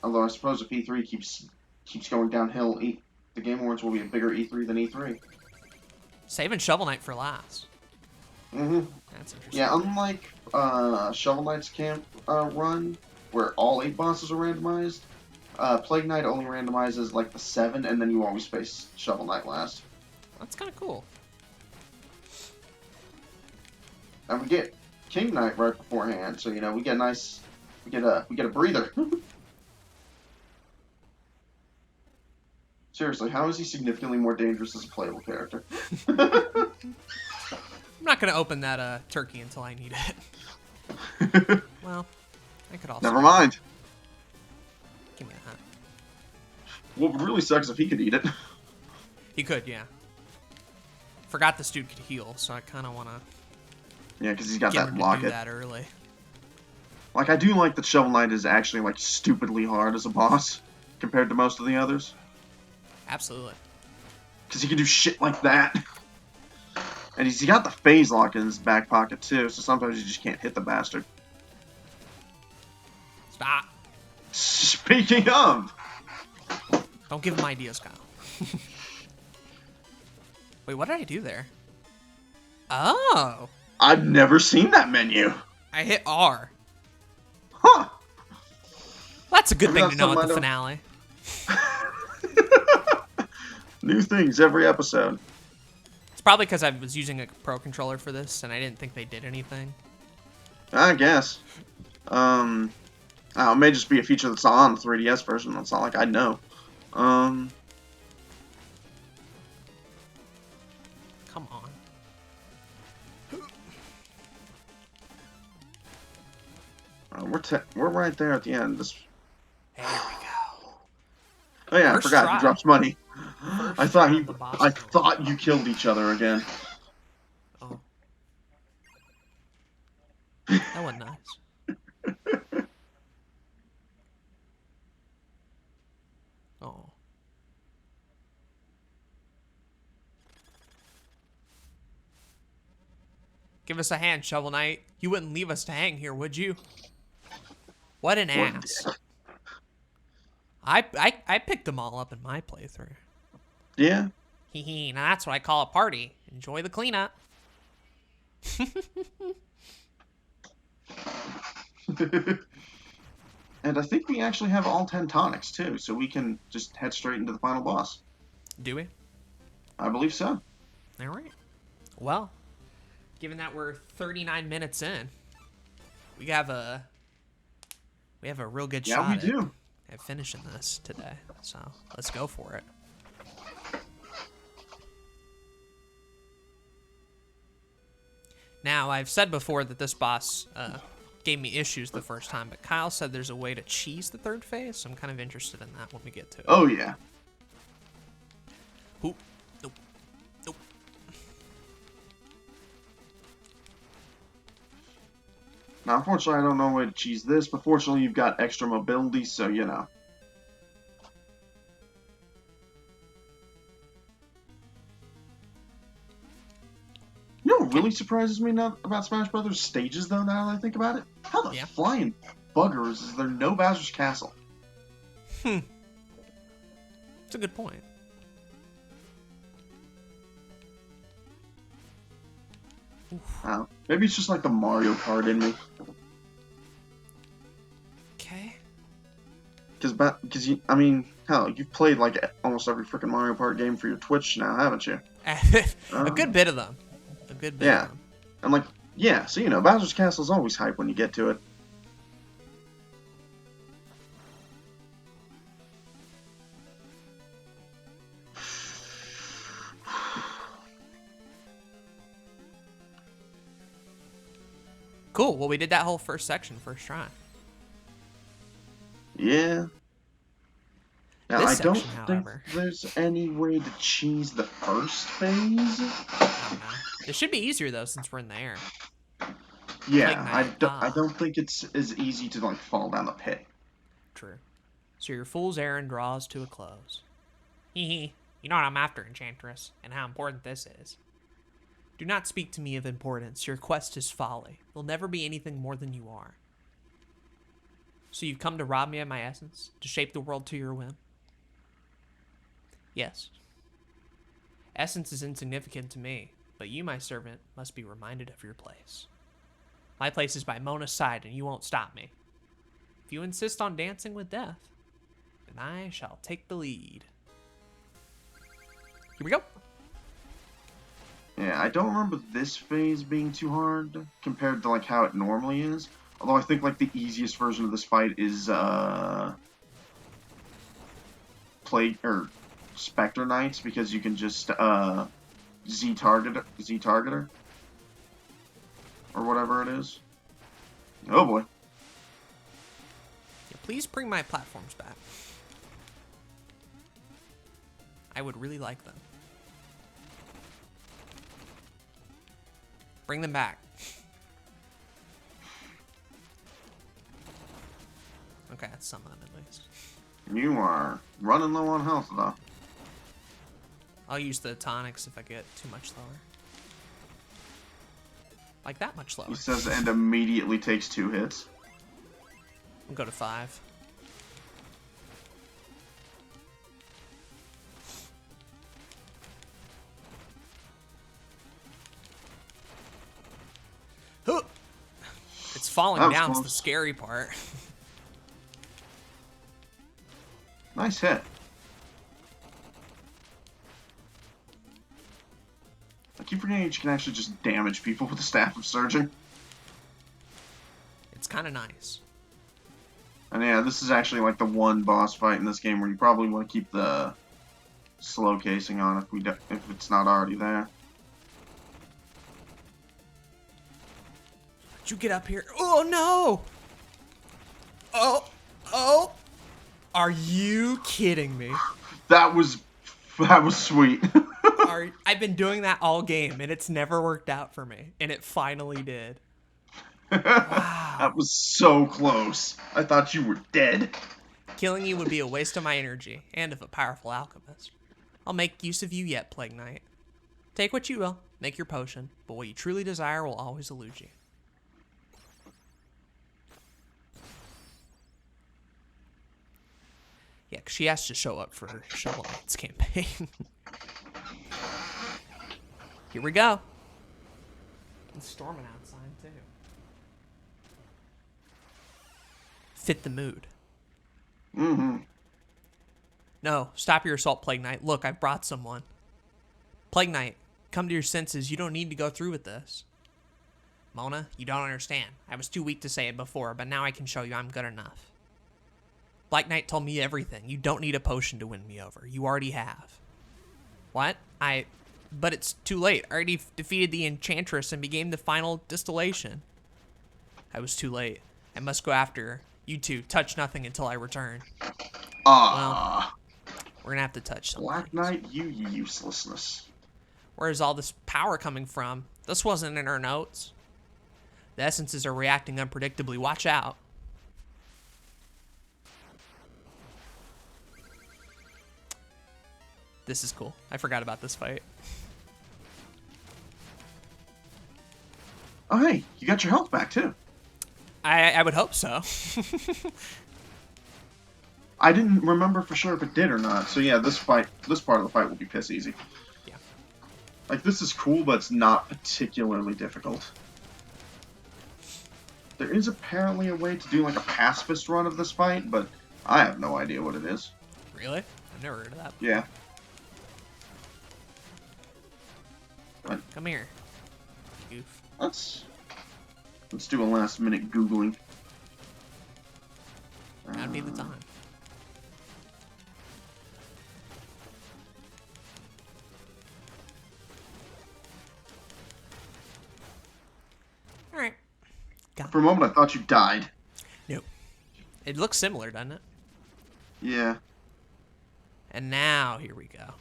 Although I suppose if E3 keeps going downhill, the Game Awards will be a bigger E3 than E3. Saving Shovel Knight for last. Mm-hmm. That's interesting. Yeah, unlike Shovel Knight's camp run, where all 8 bosses are randomized, Plague Knight only randomizes like the 7, and then you always face Shovel Knight last. That's kind of cool. And we get King Knight right beforehand, so you know we get a breather. Seriously, how is he significantly more dangerous as a playable character? I'm not gonna open that turkey until I need it. Well, I could also. Never mind. Give me that. What really sucks if he could eat it. He could, yeah. Forgot this dude could heal, so I kind of want to Yeah, because he's got get that him to locket. do that early. Like, I do like that Shovel Knight is actually, like, stupidly hard as a boss compared to most of the others. Absolutely. Because he can do shit like that. And he's got the phase lock in his back pocket, too, so sometimes you just can't hit the bastard. Stop. Speaking of... Don't give him ideas, Kyle. Wait, what did I do there? Oh. I've never seen that menu. I hit R. Huh. That's a good Maybe thing to that's know at the something finale. New things every episode. It's probably because I was using a Pro Controller for this, and I didn't think they did anything. I guess. It may just be a feature that's on the 3DS version. It's not like I know. Come on. We're right there at the end. There we go. Oh yeah, First I forgot try. he drops money. First I thought try of the boss I battle. thought you killed each other again. Oh. That wasn't nice. Oh. Give us a hand, Shovel Knight. You wouldn't leave us to hang here, would you? What an ass. I picked them all up in my playthrough. Yeah. Hee hee, now that's what I call a party. Enjoy the cleanup. And I think we actually have all 10 tonics too, so we can just head straight into the final boss. Do we? I believe so. All right. Well, given that we're 39 minutes in, we have a real good Yeah, shot we do. at finishing this today. So let's go for it. Now, I've said before that this boss gave me issues the first time, but Kyle said there's a way to cheese the third phase, so I'm kind of interested in that when we get to it. Oh yeah. Oop. Nope. Nope. Now, unfortunately, I don't know a way to cheese this, but fortunately, you've got extra mobility, so you know. You know what really surprises me now about Smash Brothers stages, though, now that I think about it? How the Yeah. flying buggers is there no Bowser's Castle? It's a good point. Maybe it's just like the Mario Kart in me. Okay. Because I mean, hell, you've played like almost every freaking Mario Kart game for your Twitch now, haven't you? A good bit of them. A good bit Yeah. of them. I'm like, yeah, so you know, Bowser's Castle is always hype when you get to it. Cool. Well, we did that whole first section first try. Yeah. Now, This I don't section, think however- there's any way to cheese the first phase. I don't know. It should be easier though since we're in the air. Yeah, Like I don't think it's as easy to like fall down the pit. True. So your fool's errand draws to a close. Hee hee. You know what I'm after, Enchantress, and how important this is. Do not speak to me of importance. Your quest is folly. You'll never be anything more than you are. So you've come to rob me of my essence? To shape the world to your whim? Yes. Essence is insignificant to me, but you, my servant, must be reminded of your place. My place is by Mona's side, and you won't stop me. If you insist on dancing with death, then I shall take the lead. Here we go. Yeah, I don't remember this phase being too hard compared to like how it normally is. Although I think like the easiest version of this fight is Spectre Knights, because you can just Z targeter or whatever it is. Oh boy. Please bring my platforms back. I would really like them. Bring them back. Okay, that's some of them at least. You are running low on health, though. I'll use the tonics if I get too much lower. Like that much lower. He says and immediately takes 2 hits. I'll go to 5. Huh. It's falling down. It's the scary part. Nice hit. I keep forgetting you can actually just damage people with the Staff of Surging. It's kind of nice. And yeah, this is actually like the one boss fight in this game where you probably want to keep the slow casing on if it's not already there. Did you get up here? Oh no! Oh! Are you kidding me? That was sweet. I've been doing that all game, and it's never worked out for me, and it finally did. Wow. That was so close. I thought you were dead. Killing you would be a waste of my energy, and of a powerful alchemist. I'll make use of you yet, Plague Knight. Take what you will, make your potion, but what you truly desire will always elude you. Yeah, 'cause she has to show up for Shovel Knight's campaign. Here we go. It's storming outside, too. Fit the mood. Mm-hmm. No, stop your assault, Plague Knight. Look, I've brought someone. Plague Knight, come to your senses. You don't need to go through with this. Mona, you don't understand. I was too weak to say it before, but now I can show you I'm good enough. Black Knight told me everything. You don't need a potion to win me over. You already have. What? But it's too late. I already defeated the Enchantress and became the final distillation. I was too late. I must go after her. You two, touch nothing until I return. Well, we're gonna have to touch something. Black Knight, you uselessness. Where is all this power coming from? This wasn't in our notes. The essences are reacting unpredictably. Watch out. This is cool. I forgot about this fight. Oh, hey, you got your health back, too. I would hope so. I didn't remember for sure if it did or not. So yeah, this part of the fight will be piss easy. Yeah. Like, this is cool, but it's not particularly difficult. There is apparently a way to do, like, a pacifist run of this fight, but I have no idea what it is. Really? I've never heard of that. Yeah. Come here. Goof. Let's do a last minute Googling. That'd be the time. Alright. For a moment I thought you died. Nope. It looks similar, doesn't it? Yeah. And now, here we go.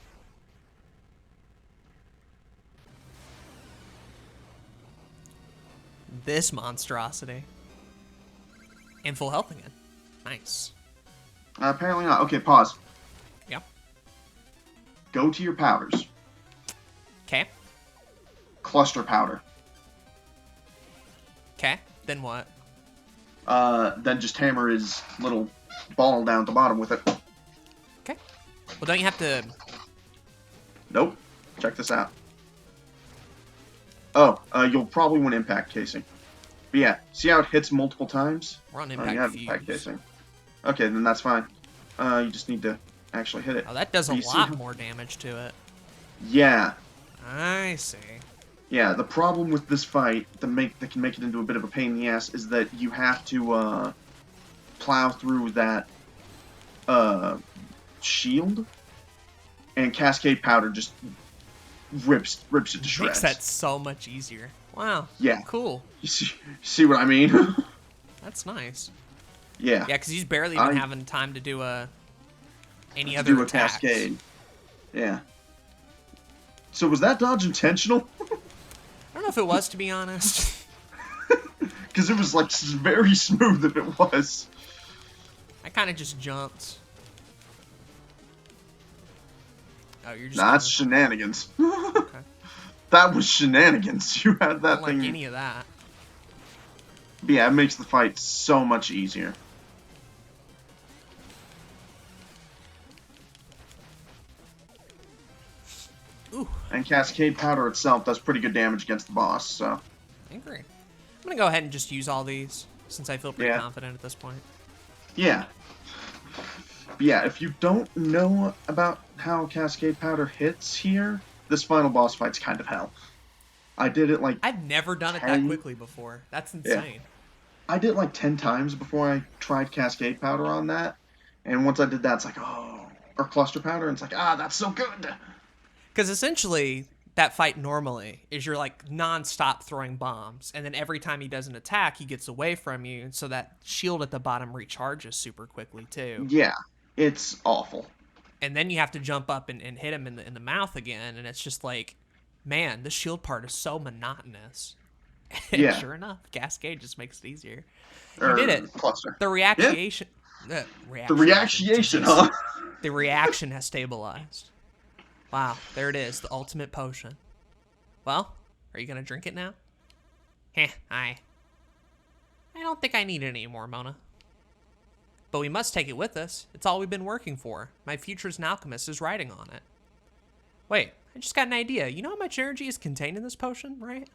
This monstrosity. And full health again. Nice. Apparently not. Okay, pause. Yep. Go to your powders. Okay. Cluster powder. Okay. Then what? Then just hammer his little ball down at the bottom with it. Okay. Well, don't you have to... Nope. Check this out. Oh, you'll probably want impact casing. But yeah, see how it hits multiple times? We're on impact you have fuse. impact casing. Okay, then that's fine. You just need to actually hit it. Oh, that does a lot more damage to it. Yeah. I see. Yeah, the problem with this fight that can make it into a bit of a pain in the ass is that you have to plow through that shield, and Cascade Powder just rips it to shreds. Makes that so much easier. Wow. Yeah. Cool. You see what I mean? That's nice. Yeah. Yeah, because he's barely even having time to do any other do a attacks. cascade. Yeah. So was that dodge intentional? I don't know if it was, to be honest. Because it was like very smooth if it was. I kind of just jumped. Oh, you're just. Nah, that's shenanigans. Okay. That was shenanigans. You had that I don't thing. like any of that. But yeah, it makes the fight so much easier. Ooh. And Cascade Powder itself does pretty good damage against the boss, so. I agree. I'm gonna go ahead and just use all these, since I feel pretty confident at this point. Yeah. But yeah, if you don't know about how Cascade Powder hits here, this final boss fight's kind of hell. I did it like... I've never done it that quickly before. That's insane. Yeah. I did it like 10 times before I tried Cascade Powder on that. And once I did that, it's like, oh... Or Cluster Powder, and it's like, ah, that's so good! Because essentially, that fight normally is you're like non-stop throwing bombs, and then every time he does an attack, he gets away from you, and so that shield at the bottom recharges super quickly too. Yeah, it's awful. And then you have to jump up and hit him in the mouth again, and it's just like, man, the shield part is so monotonous. And Yeah. sure enough, Cascade just makes it easier. You did it. Cluster. The reaction. The reaction, huh? The reaction has stabilized. Wow, there it is, the ultimate potion. Well, are you gonna drink it now? Heh, I don't think I need it anymore, Mona. But we must take it with us. It's all we've been working for. My future as an alchemist is riding on it. Wait, I just got an idea. You know how much energy is contained in this potion, right?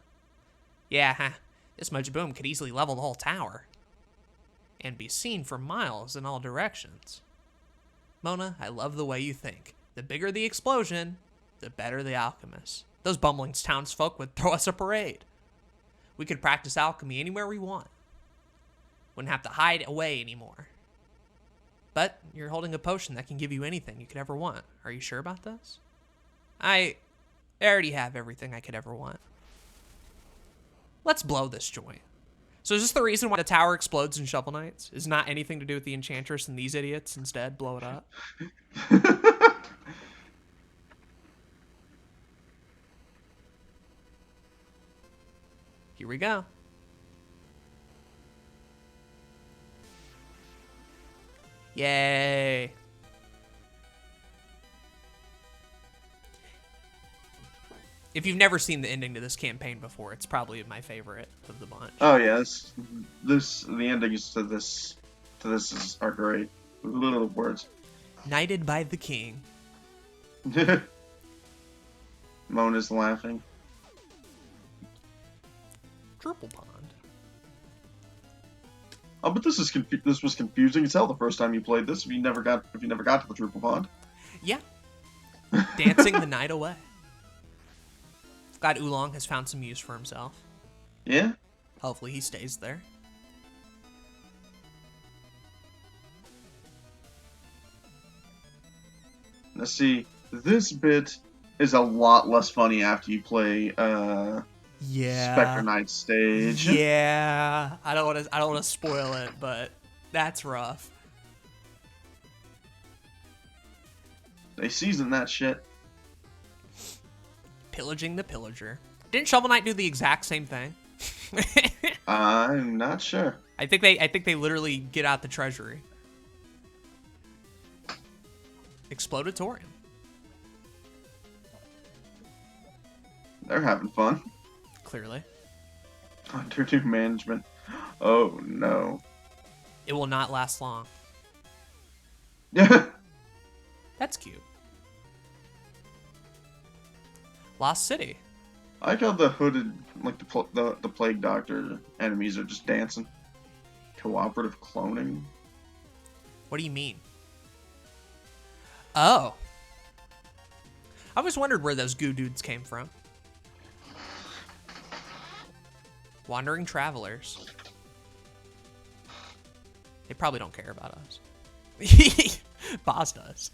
Yeah, this much boom could easily level the whole tower. And be seen for miles in all directions. Mona, I love the way you think. The bigger the explosion, the better the alchemist. Those bumbling townsfolk would throw us a parade. We could practice alchemy anywhere we want. Wouldn't have to hide away anymore. But you're holding a potion that can give you anything you could ever want. Are you sure about this? I already have everything I could ever want. Let's blow this joint. So is this the reason why the tower explodes in Shovel Knights? Is not anything to do with the Enchantress and these idiots instead blow it up? Here we go. Yay. If you've never seen the ending to this campaign before, it's probably my favorite of the bunch. Oh yeah, the endings to this are great. Little words. Knighted by the king. Mona's laughing. Triple pond. Oh, but this was confusing as hell the first time you played this. If you never got to the triple pond. Yeah. Dancing the night away. Glad Oolong has found some use for himself. Yeah. Hopefully he stays there. Now see, this bit is a lot less funny after you play Spectre Knight stage. Yeah. I don't want to spoil it, but that's rough. They seasoned that shit. Pillaging the pillager. Didn't Shovel Knight do the exact same thing? I'm not sure. I think they literally get out the treasury. Explodatorium. They're having fun. Clearly. Under new management. Oh no. It will not last long. Yeah. That's cute. Lost City. I like how the hooded, like the Plague Doctor enemies are just dancing. Cooperative cloning. What do you mean? Oh. I always wondered where those goo dudes came from. Wandering travelers. They probably don't care about us. Boz does.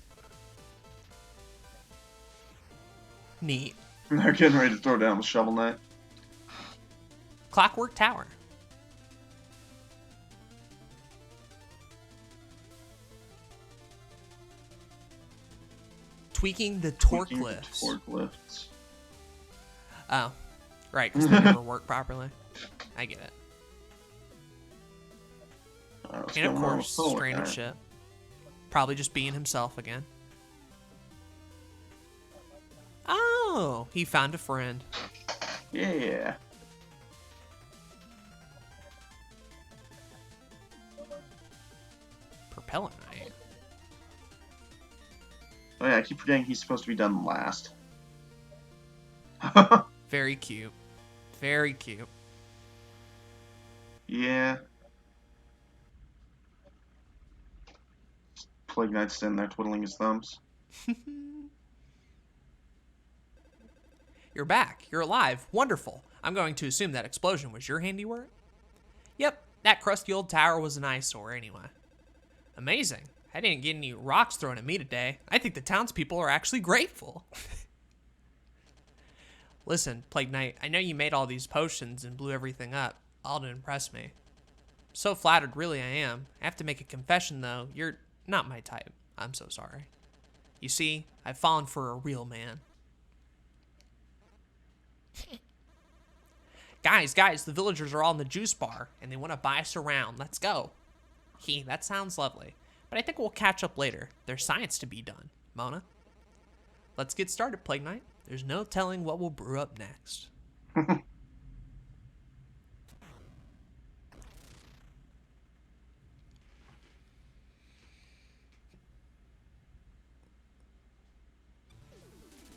Neat. They're getting ready to throw down with Shovel Knight. Clockwork Tower. Tweaking the torque Tweaking the lifts. torque lifts. Oh, right, because they never work properly. I get it. And of course, stranded ship. Probably just being himself again. Oh, he found a friend. Yeah. Propellant Knight. Oh yeah, I keep forgetting he's supposed to be done last. Very cute. Very cute. Yeah. Plague Knight's standing there twiddling his thumbs. You're back. You're alive. Wonderful. I'm going to assume that explosion was your handiwork? Yep, that crusty old tower was an eyesore anyway. Amazing. I didn't get any rocks thrown at me today. I think the townspeople are actually grateful. Listen, Plague Knight, I know you made all these potions and blew everything up, all to impress me. So flattered, really I am. I have to make a confession, though. You're not my type. I'm so sorry. You see, I've fallen for a real man. Guys, the villagers are all in the juice bar, and they want to buy us around. Let's go. That sounds lovely. But I think we'll catch up later. There's science to be done. Mona? Let's get started, Plague Knight. There's no telling what we'll brew up next.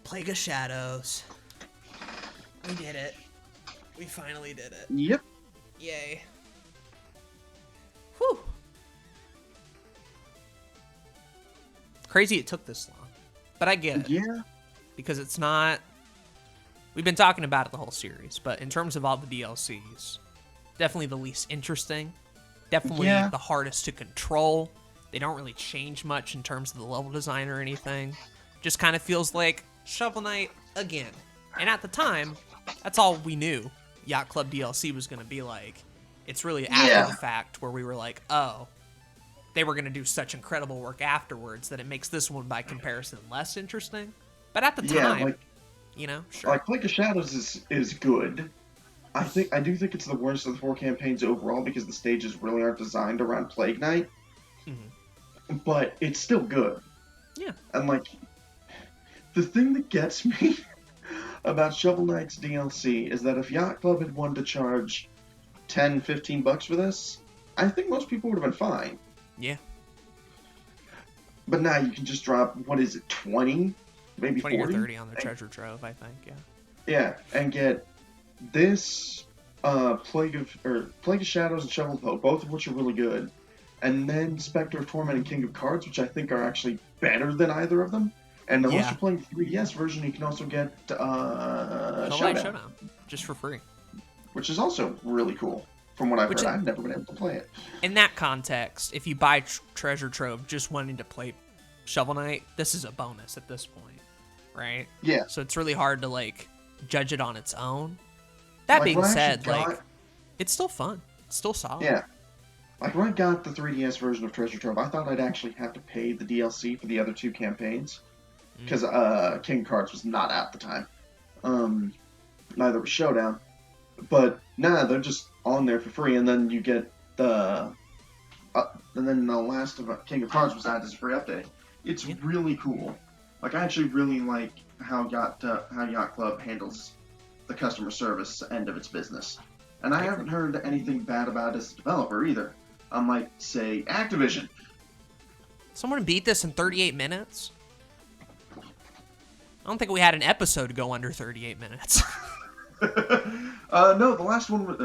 Plague of Shadows. We did it. We finally did it. Yep. Yay. Whew. Crazy it took this long. But I get it. Yeah. Because it's not... We've been talking about it the whole series, but in terms of all the DLCs, definitely the least interesting. Definitely the hardest to control. They don't really change much in terms of the level design or anything. Just kind of feels like Shovel Knight again. And at the time, that's all we knew Yacht Club DLC was going to be like. It's really after the fact where we were like, oh, they were going to do such incredible work afterwards that it makes this one by comparison less interesting. But at the time, you know, sure. Like Plague of Shadows is good. I do think it's the worst of the 4 campaigns overall because the stages really aren't designed around Plague Knight. Mm-hmm. But it's still good. Yeah. And like, the thing that gets me about Shovel Knight's DLC is that if Yacht Club had wanted to charge $10-15 for this, I think most people would have been fine. Yeah. But now you can just drop, what is it, 20? Maybe 20 40? or 30 on the treasure trove, I think, yeah. Yeah, and get this Plague of Shadows and Shovel of Hope, both of which are really good. And then Spectre of Torment and King of Cards, which I think are actually better than either of them. And unless you're playing the 3DS version, you can also get Showdown. Just for free. Which is also really cool. From what I've heard, I've never been able to play it. In that context, if you buy Treasure Trove just wanting to play Shovel Knight, this is a bonus at this point, right? Yeah. So it's really hard to, like, judge it on its own. That being said, like, it's still fun. It's still solid. Yeah. Like, when I got the 3DS version of Treasure Trove, I thought I'd actually have to pay the DLC for the other 2 campaigns. Because King of Cards was not out at the time. Neither was Showdown. But, they're just on there for free, and then you get the... and then the last of King of Cards was added as a free update. It's really cool. Like, I actually really like how Yacht Club handles the customer service end of its business. And I haven't heard anything bad about it as a developer, either. Unlike, say, Activision. Someone beat this in 38 minutes? I don't think we had an episode go under 38 minutes. No, the last one was,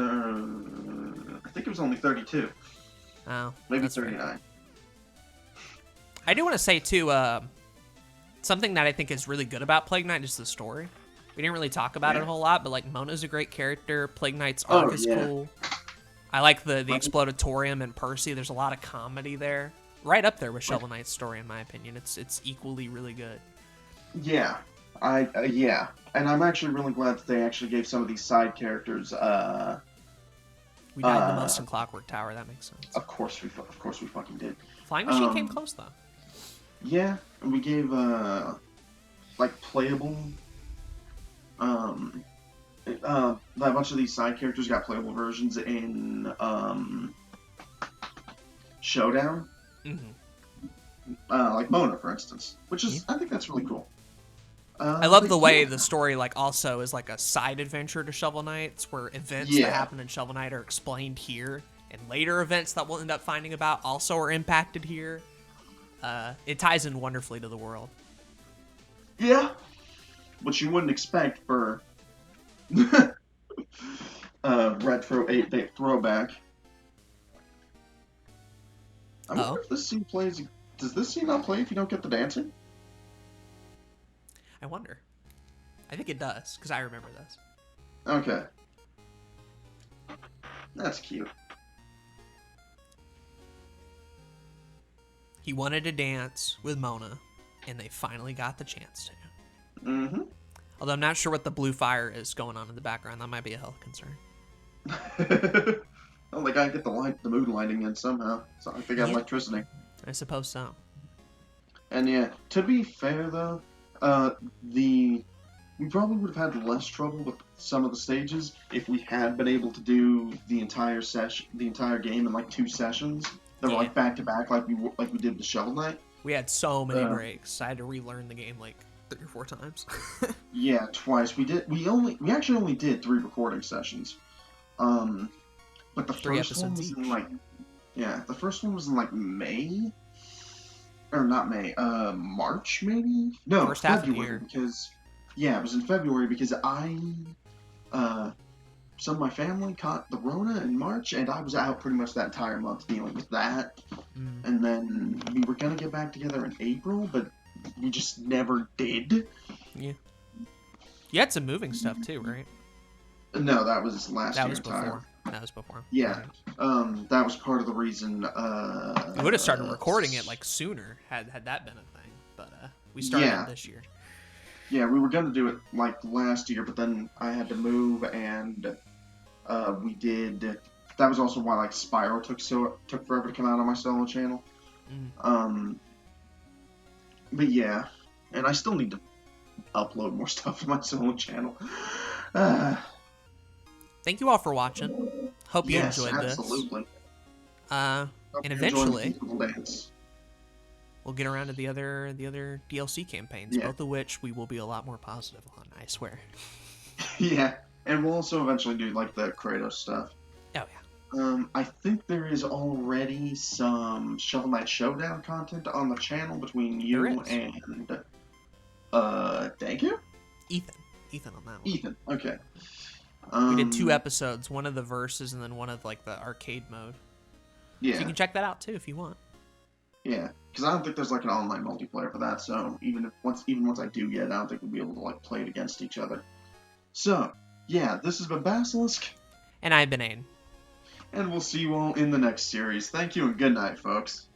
I think it was only 32. Oh. Maybe 39. Right. I do want to say, too, something that I think is really good about Plague Knight is the story. We didn't really talk about it a whole lot, but, like, Mona's a great character. Plague Knight's arc is cool. I like the Explodatorium and Percy. There's a lot of comedy there. Right up there with Shovel Knight's story, in my opinion. It's equally really good. Yeah. Yeah. And I'm actually really glad that they actually gave some of these side characters, We died the most in Clockwork Tower, that makes sense. Of course we fucking did. Flying Machine came close, though. Yeah, and we gave, like playable. A bunch of these side characters got playable versions in Showdown. Like Mona, for instance, which is I think that's really cool. I love the way yeah. the story like also is like a side adventure to Shovel Knights, where events that happen in Shovel Knight are explained here, and later events that we'll end up finding about also are impacted here. It ties in wonderfully to the world. Yeah, which you wouldn't expect for retro 8-bit throwback. I wonder if this scene plays. Does this scene not play if you don't get the dancing? I wonder. I think it does, because I remember this. Okay. That's cute. He wanted to dance with Mona, and they finally got the chance to. Mm-hmm. Although I'm not sure what the blue fire is going on in the background. That might be a health concern. Well, they gotta get the mood lighting in somehow. So I think I got electricity. I suppose so. And yeah, to be fair though, we probably would have had less trouble with some of the stages if we had been able to do the entire game in like 2 sessions that were like back to back, like we did the Shovel Knight. We had so many breaks. I had to relearn the game like 3 or 4 times. Yeah, twice. We actually only did 3 recording sessions. But the first one was the first one was in like May. Or not May, March maybe? No, first half February, of the year. because it was in February because some of my family caught the Rona in March, and I was out pretty much that entire month dealing with that. And then we were gonna get back together in April, but we just never did. Yeah. You had some moving stuff too, right? No, that was last year. That was before. Yeah. That was part of the reason. We would have started recording it like sooner had that been a thing, but we started this year. Yeah, we were gonna do it like last year, but then I had to move, and we did. That was also why like Spyro took forever to come out on my solo channel. But yeah, and I still need to upload more stuff to my solo channel. Thank you all for watching. Hope you enjoyed this. Absolutely. And eventually, we'll get around to the other DLC campaigns, both of which we will be a lot more positive on, I swear. Yeah, and we'll also eventually do like the Kratos stuff. Oh yeah. I think there is already some Shovel Knight Showdown content on the channel between you and thank you? Ethan on that one. Ethan, okay. We did 2 episodes, one of the verses and then one of like the arcade mode. Yeah. So you can check that out too if you want. Yeah, because I don't think there's like an online multiplayer for that, so even once I do get it, I don't think we'll be able to like play it against each other. So, yeah, this has been Basilisk. And I've been Aden. And we'll see you all in the next series. Thank you and good night, folks.